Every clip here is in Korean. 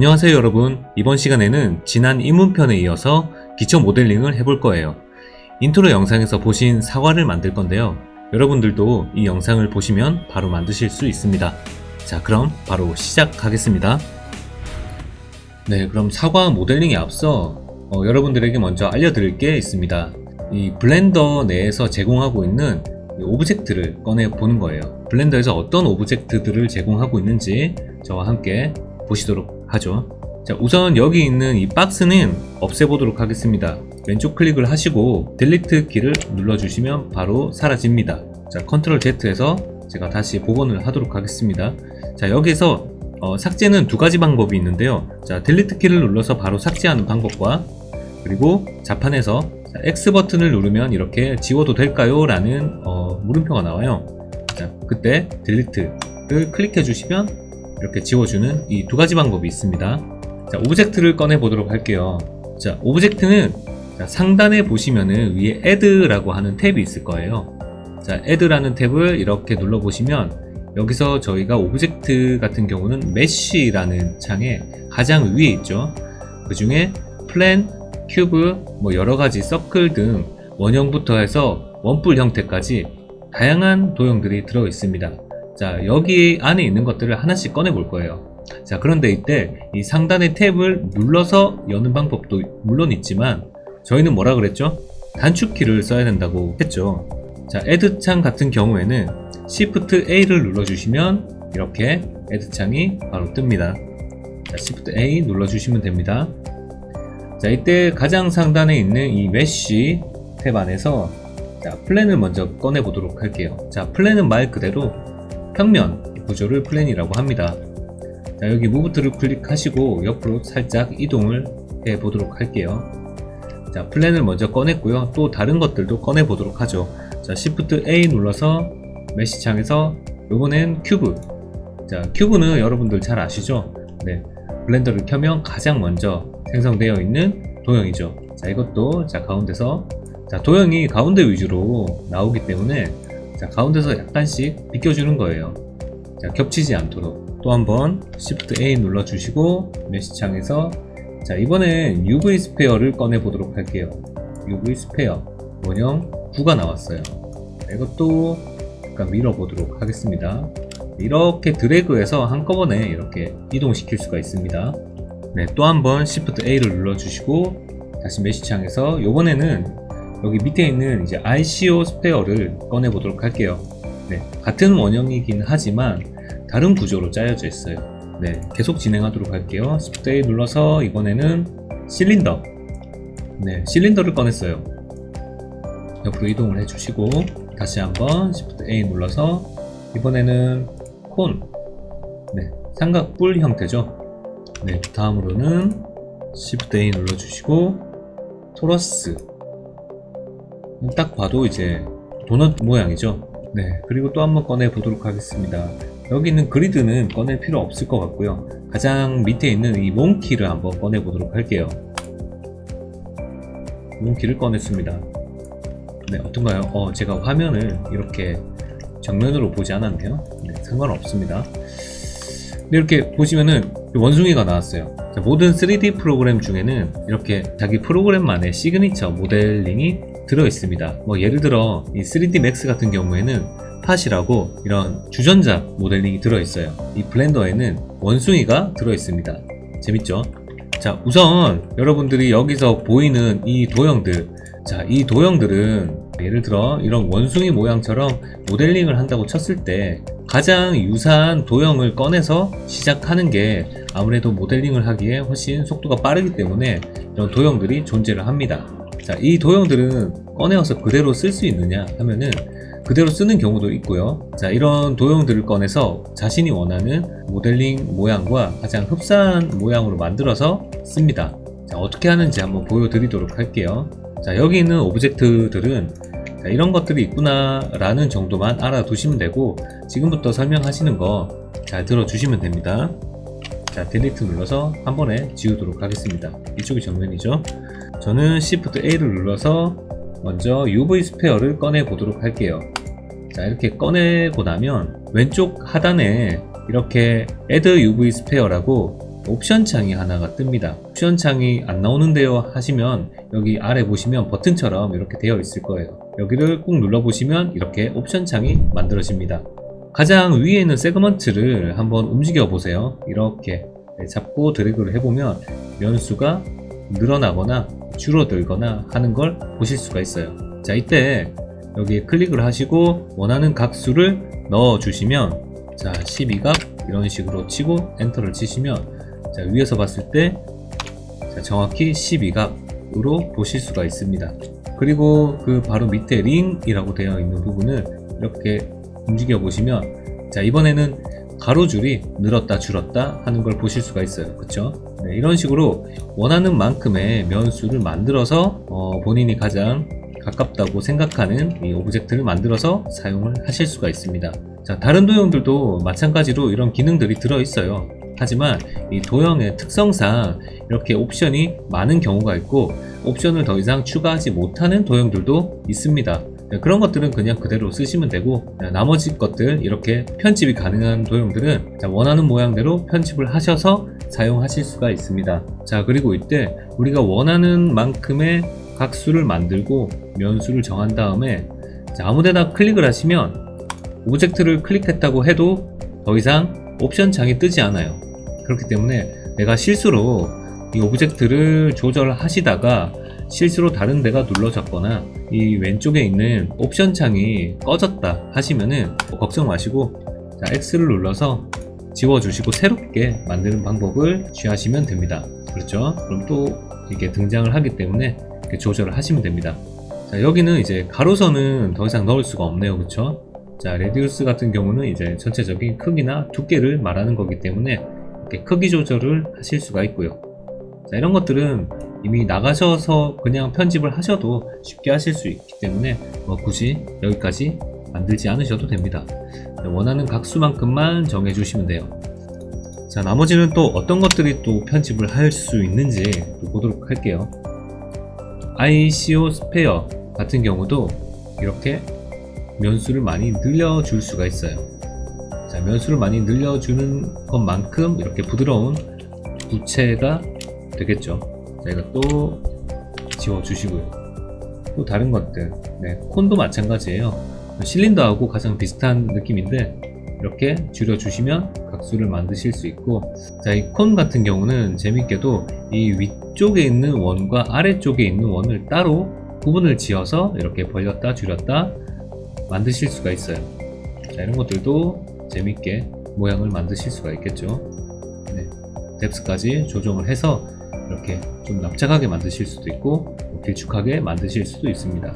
안녕하세요 여러분. 이번 시간에는 지난 입문편에 이어서 기초 모델링을 해볼 거예요. 인트로 영상에서 보신 사과를 만들 건데요. 여러분들도 이 영상을 보시면 바로 만드실 수 있습니다. 자, 그럼 바로 시작하겠습니다. 네, 그럼 사과 모델링에 앞서 여러분들에게 먼저 알려드릴 게 있습니다. 이 블렌더 내에서 제공하고 있는 오브젝트를 꺼내 보는 거예요. 블렌더에서 어떤 오브젝트들을 제공하고 있는지 저와 함께 보시도록 하죠. 자, 우선 여기 있는 이 박스는 없애보도록 하겠습니다. 왼쪽 클릭을 하시고 딜리트 키를 눌러주시면 바로 사라집니다. 자, 컨트롤 Z에서 제가 다시 복원을 하도록 하겠습니다. 자, 여기서 삭제는 두 가지 방법이 있는데요. 자, 딜리트 키를 눌러서 바로 삭제하는 방법과 그리고 자판에서 X 버튼을 누르면 이렇게 지워도 될까요? 라는 물음표가 나와요. 자, 그때 딜리트를 클릭해 주시면 이렇게 지워주는 이 두 가지 방법이 있습니다. 자, 오브젝트를 꺼내 보도록 할게요. 자, 오브젝트는 상단에 보시면은 위에 add라고 하는 탭이 있을 거예요. 자, add라는 탭을 이렇게 눌러 보시면 여기서 저희가 오브젝트 같은 경우는 mesh라는 창에 가장 위에 있죠. 그 중에 플랜, 큐브, 뭐 여러가지 서클 등 원형부터 해서 원뿔 형태까지 다양한 도형들이 들어 있습니다. 자, 여기 안에 있는 것들을 하나씩 꺼내 볼 거예요. 자, 그런데 이때 이 상단의 탭을 눌러서 여는 방법도 물론 있지만 저희는 뭐라 그랬죠? 단축키를 써야 된다고 했죠. 자, add 창 같은 경우에는 Shift A를 눌러주시면 이렇게 add 창이 바로 뜹니다. 자, Shift A 눌러주시면 됩니다. 자, 이때 가장 상단에 있는 이 메쉬 탭 안에서 자, 플랜을 먼저 꺼내 보도록 할게요. 자, 플랜은 말 그대로 평면 구조를 플랜이라고 합니다. 자, 여기 무브트를 클릭하시고 옆으로 살짝 이동을 해 보도록 할게요. 자, 플랜을 먼저 꺼냈고요. 또 다른 것들도 꺼내 보도록 하죠. 자, Shift A 눌러서 메시 창에서 요번엔 큐브. 자, 큐브는 여러분들 잘 아시죠? 네, 블렌더를 켜면 가장 먼저 생성되어 있는 도형이죠. 자, 이것도 자, 가운데서 자, 도형이 가운데 위주로 나오기 때문에 자, 가운데서 약간씩 비껴주는 거예요. 자, 겹치지 않도록 또 한번 Shift A 눌러주시고 메시 창에서 자, 이번엔 UV 스페어를 꺼내 보도록 할게요. UV 스페어 원형 9가 나왔어요. 자, 이것도 약간 밀어 보도록 하겠습니다. 이렇게 드래그해서 한꺼번에 이렇게 이동시킬 수가 있습니다. 네, 또 한번 Shift A를 눌러주시고 다시 메시 창에서 이번에는 여기 밑에 있는 이제 ICO 스페어를 꺼내 보도록 할게요. 네, 같은 원형이긴 하지만 다른 구조로 짜여져 있어요. 네, 계속 진행하도록 할게요. Shift A 눌러서 이번에는 실린더. 네, 실린더를 꺼냈어요. 옆으로 이동을 해주시고 다시 한번 Shift A 눌러서 이번에는 콘. 네, 삼각뿔 형태죠. 네, 다음으로는 Shift A 눌러주시고 토러스. 딱 봐도 이제 도넛 모양이죠. 네, 그리고 또 한번 꺼내 보도록 하겠습니다. 여기 있는 그리드는 꺼낼 필요 없을 것 같고요. 가장 밑에 있는 이 몽키를 한번 꺼내 보도록 할게요. 몽키를 꺼냈습니다. 네, 어떤가요? 제가 화면을 이렇게 정면으로 보지 않았네요. 네, 상관없습니다. 네, 이렇게 보시면은 원숭이가 나왔어요. 자, 모든 3D 프로그램 중에는 이렇게 자기 프로그램만의 시그니처 모델링이 들어 있습니다. 뭐 예를 들어 이 3D Max 같은 경우에는 팟이라고 이런 주전자 모델링이 들어 있어요. 이 블렌더에는 원숭이가 들어 있습니다. 재밌죠? 자, 우선 여러분들이 여기서 보이는 이 도형들, 자, 이 도형들은 예를 들어 이런 원숭이 모양처럼 모델링을 한다고 쳤을 때 가장 유사한 도형을 꺼내서 시작하는 게 아무래도 모델링을 하기에 훨씬 속도가 빠르기 때문에 이런 도형들이 존재를 합니다. 자, 이 도형들은 꺼내어서 그대로 쓸 수 있느냐 하면은 그대로 쓰는 경우도 있고요. 자, 이런 도형들을 꺼내서 자신이 원하는 모델링 모양과 가장 흡사한 모양으로 만들어서 씁니다. 자, 어떻게 하는지 한번 보여드리도록 할게요. 자, 여기 있는 오브젝트들은 자, 이런 것들이 있구나 라는 정도만 알아두시면 되고 지금부터 설명하시는 거 잘 들어주시면 됩니다. 자, 딜리트 눌러서 한 번에 지우도록 하겠습니다. 이쪽이 정면이죠. 저는 Shift A를 눌러서 먼저 UV 스페어를 꺼내 보도록 할게요. 자, 이렇게 꺼내고 나면 왼쪽 하단에 이렇게 Add UV 스페어라고 옵션 창이 하나가 뜹니다. 옵션 창이 안 나오는데요 하시면 여기 아래 보시면 버튼처럼 이렇게 되어 있을 거예요. 여기를 꾹 눌러 보시면 이렇게 옵션 창이 만들어집니다. 가장 위에 있는 세그먼트를 한번 움직여 보세요. 이렇게 잡고 드래그를 해보면 면수가 늘어나거나 줄어들거나 하는 걸 보실 수가 있어요. 자, 이때 여기에 클릭을 하시고 원하는 각수를 넣어 주시면, 자, 12각 이런 식으로 치고 엔터를 치시면, 자, 위에서 봤을 때 자, 정확히 12각으로 보실 수가 있습니다. 그리고 그 바로 밑에 링이라고 되어 있는 부분을 이렇게 움직여 보시면, 자, 이번에는 가로줄이 늘었다 줄었다 하는 걸 보실 수가 있어요. 그쵸? 네, 이런 식으로 원하는 만큼의 면수를 만들어서 본인이 가장 가깝다고 생각하는 이 오브젝트를 만들어서 사용을 하실 수가 있습니다. 자, 다른 도형들도 마찬가지로 이런 기능들이 들어 있어요. 하지만 이 도형의 특성상 이렇게 옵션이 많은 경우가 있고 옵션을 더 이상 추가하지 못하는 도형들도 있습니다. 그런 것들은 그냥 그대로 쓰시면 되고, 나머지 것들 이렇게 편집이 가능한 도형들은 원하는 모양대로 편집을 하셔서 사용하실 수가 있습니다. 자, 그리고 이때 우리가 원하는 만큼의 각수를 만들고 면수를 정한 다음에, 자, 아무데나 클릭을 하시면 오브젝트를 클릭했다고 해도 더 이상 옵션 창이 뜨지 않아요. 그렇기 때문에 내가 실수로 이 오브젝트를 조절하시다가 실수로 다른 데가 눌러졌거나 이 왼쪽에 있는 옵션 창이 꺼졌다 하시면은 걱정 마시고, 자, X를 눌러서 지워주시고 새롭게 만드는 방법을 취하시면 됩니다. 그렇죠? 그럼 또 이게 등장을 하기 때문에 이렇게 조절을 하시면 됩니다. 자, 여기는 이제 가로선은 더 이상 넣을 수가 없네요. 그렇죠? 자, 레디우스 같은 경우는 이제 전체적인 크기나 두께를 말하는 거기 때문에 이렇게 크기 조절을 하실 수가 있고요. 자, 이런 것들은 이미 나가셔서 그냥 편집을 하셔도 쉽게 하실 수 있기 때문에 굳이 여기까지 만들지 않으셔도 됩니다. 원하는 각수만큼만 정해주시면 돼요. 자, 나머지는 또 어떤 것들이 또 편집을 할 수 있는지 또 보도록 할게요. ICO 스페어 같은 경우도 이렇게 면수를 많이 늘려줄 수가 있어요. 자, 면수를 많이 늘려주는 것만큼 이렇게 부드러운 부채가 되겠죠. 자, 이것도 지워주시고요. 또 다른 것들, 네, 콘도 마찬가지예요. 실린더하고 가장 비슷한 느낌인데 이렇게 줄여주시면 각수를 만드실 수 있고, 자, 이 콘 같은 경우는 재밌게도 이 위쪽에 있는 원과 아래쪽에 있는 원을 따로 구분을 지어서 이렇게 벌렸다 줄였다 만드실 수가 있어요. 자, 이런 것들도 재밌게 모양을 만드실 수가 있겠죠. 네, 뎁스까지 조정을 해서 이렇게 좀 납작하게 만드실 수도 있고 길쭉하게 만드실 수도 있습니다.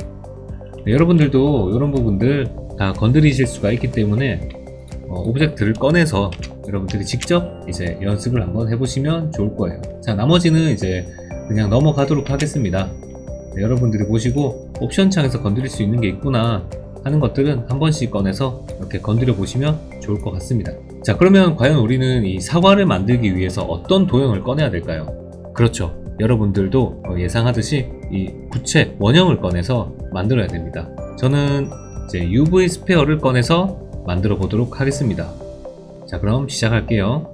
네, 여러분들도 이런 부분들 다 건드리실 수가 있기 때문에 오브젝트를 꺼내서 여러분들이 직접 이제 연습을 한번 해보시면 좋을 거예요. 자, 나머지는 이제 그냥 넘어가도록 하겠습니다. 네, 여러분들이 보시고 옵션 창에서 건드릴 수 있는 게 있구나 하는 것들은 한 번씩 꺼내서 이렇게 건드려 보시면 좋을 것 같습니다. 자, 그러면 과연 우리는 이 사과를 만들기 위해서 어떤 도형을 꺼내야 될까요? 그렇죠. 여러분들도 예상하듯이 이 부채 원형을 꺼내서 만들어야 됩니다. 저는 이제 UV 스페어를 꺼내서 만들어 보도록 하겠습니다. 자, 그럼 시작할게요.